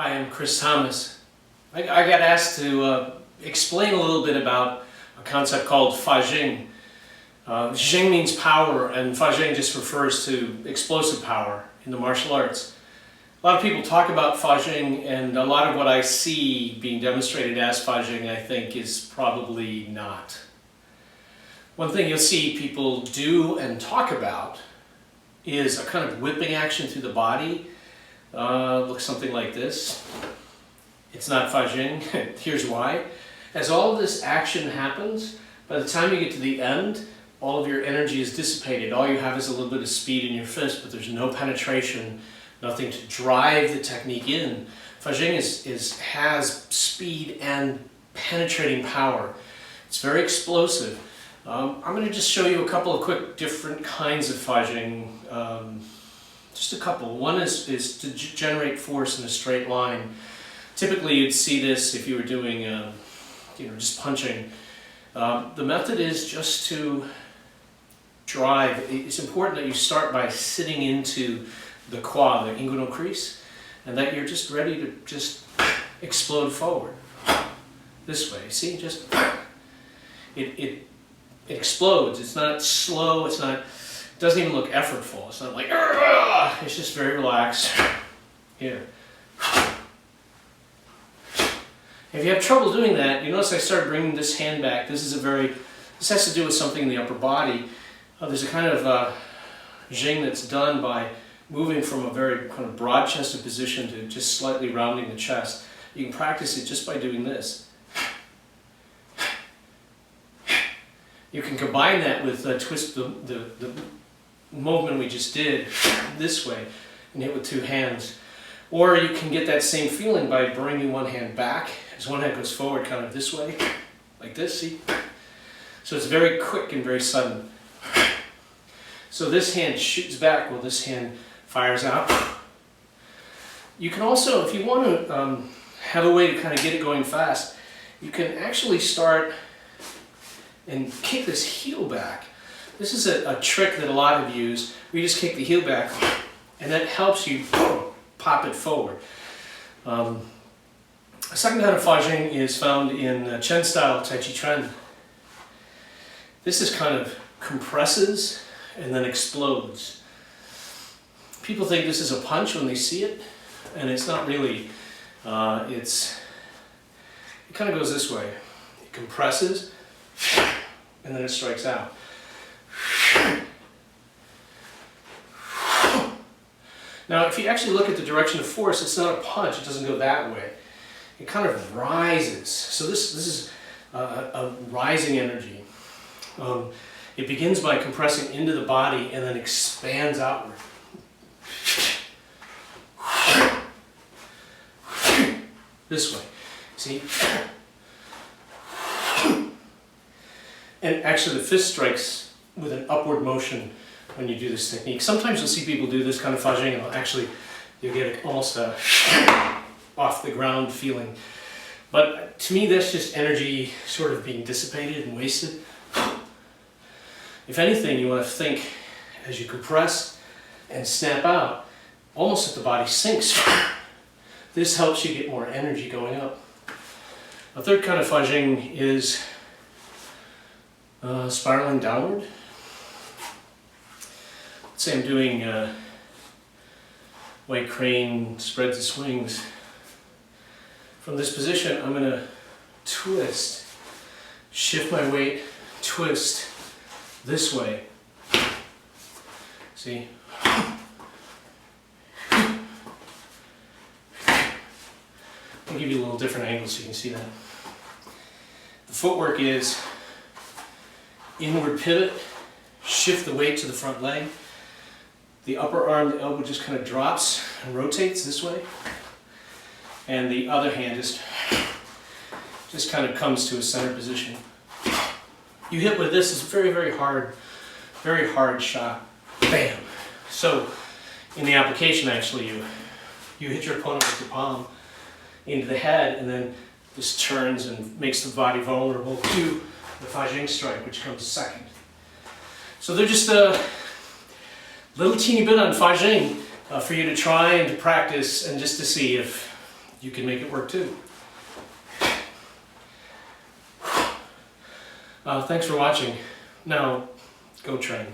Hi, I'm Chris Thomas. I got asked to explain a little bit about a concept called Fajing. Jing means power, and Fajing just refers to explosive power in the martial arts. A lot of people talk about Fajing, and a lot of what I see being demonstrated as Fajing, I think, is probably not. One thing you'll see people do and talk about is a kind of whipping action through the body. Looks something like this. It's not Fajing. Here's why. As all of this action happens, by the time you get to the end, all of your energy is dissipated. All you have is a little bit of speed in your fist, but there's no penetration, nothing to drive the technique in. Fajing has speed and penetrating power. It's very explosive. I'm going to just show you a couple of quick different kinds of Fajing. Just a couple. One is to generate force in a straight line. Typically you'd see this if you were doing, just punching. The method is just to drive. It's important that you start by sitting into the kwa, the inguinal crease, and that you're just ready to just explode forward. This way, see, just, it explodes. It's not slow, it doesn't even look effortful. It's not like, it's just very relaxed. Here. If you have trouble doing that, you notice I started bringing this hand back. This has to do with something in the upper body. There's a kind of jing that's done by moving from a very kind of broad-chested position to just slightly rounding the chest. You can practice it just by doing this. You can combine that with twist the movement we just did this way and hit with two hands. Or you can get that same feeling by bringing one hand back as one hand goes forward kind of this way, like this, see? So it's very quick and very sudden. So this hand shoots back while this hand fires out. You can also, if you want to have a way to kind of get it going fast, you can actually start and kick this heel back. This is a trick that a lot of use. We just kick the heel back, and that helps you pop it forward. A second kind of Fajing is found in Chen style taijiquan. This is kind of compresses and then explodes. People think this is a punch when they see it, and it's not really. It kind of goes this way. It compresses, and then it strikes out. Now, if you actually look at the direction of force, it's not a punch. It doesn't go that way. It kind of rises. So this is a rising energy. It begins by compressing into the body and then expands outward. This way. See? And actually the fist strikes with an upward motion when you do this technique. Sometimes you'll see people do this kind of Fajing and you'll get almost a off the ground feeling. But to me that's just energy sort of being dissipated and wasted. If anything, you want to think as you compress and snap out, almost that the body sinks. This helps you get more energy going up. A third kind of Fajing is spiraling downward. Let's say I'm doing white crane, spreads the swings. From this position, I'm going to twist, shift my weight, twist this way. See? I'll give you a little different angle so you can see that. The footwork is inward pivot, shift the weight to the front leg. The upper arm, the elbow just kind of drops and rotates this way. And the other hand just kind of comes to a center position. You hit with this, it's a very, very hard shot. Bam! So, in the application actually, you hit your opponent with your palm into the head, and then this turns and makes the body vulnerable to the Fajing strike, which comes second. So they're just a little teeny bit on Fajing for you to try and to practice and just to see if you can make it work too. Thanks for watching. Now, go train.